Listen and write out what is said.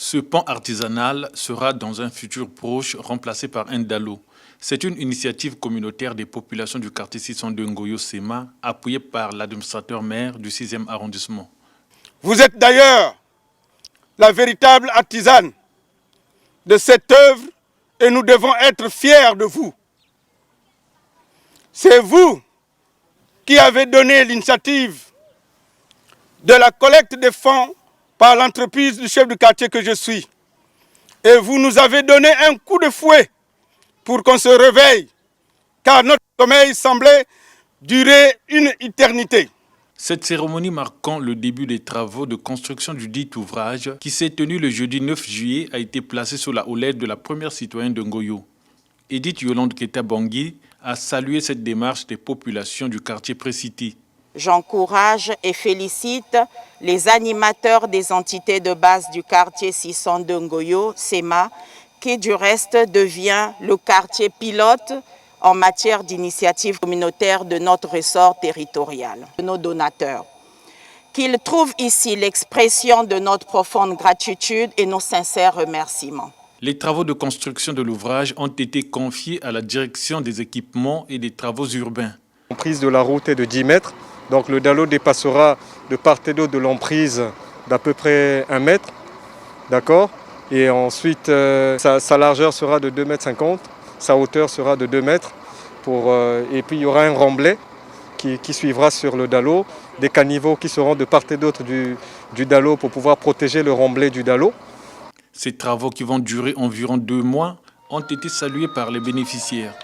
Ce pont artisanal sera dans un futur proche remplacé par un dallo. C'est une initiative communautaire des populations du quartier 600 de Ngoyo-Sema, appuyée par l'administrateur maire du 6e arrondissement. Vous êtes d'ailleurs la véritable artisane de cette œuvre et nous devons être fiers de vous. C'est vous qui avez donné l'initiative de la collecte des fonds par l'entreprise du chef du quartier que je suis. Et vous nous avez donné un coup de fouet pour qu'on se réveille, car notre sommeil semblait durer une éternité. Cette cérémonie marquant le début des travaux de construction du dit ouvrage, qui s'est tenu le jeudi 9 juillet, a été placée sous la houlette de la première citoyenne de Ngoyo. Edith Yolande Keta-Bangui a salué cette démarche des populations du quartier précité. J'encourage et félicite les animateurs des entités de base du quartier 600 de Ngoyo, SEMA, qui du reste devient le quartier pilote en matière d'initiatives communautaires de notre ressort territorial, de nos donateurs. Qu'ils trouvent ici l'expression de notre profonde gratitude et nos sincères remerciements. Les travaux de construction de l'ouvrage ont été confiés à la direction des équipements et des travaux urbains. L'emprise de la route est de 10 mètres, donc le dallo dépassera de part et d'autre de l'emprise d'à peu près 1 mètre, d'accord? Et ensuite, sa largeur sera de 2,50 m, sa hauteur sera de 2 mètres. Et puis il y aura un remblai qui suivra sur le dallo, des caniveaux qui seront de part et d'autre du dallo pour pouvoir protéger le remblai du dallo. Ces travaux qui vont durer environ 2 mois ont été salués par les bénéficiaires.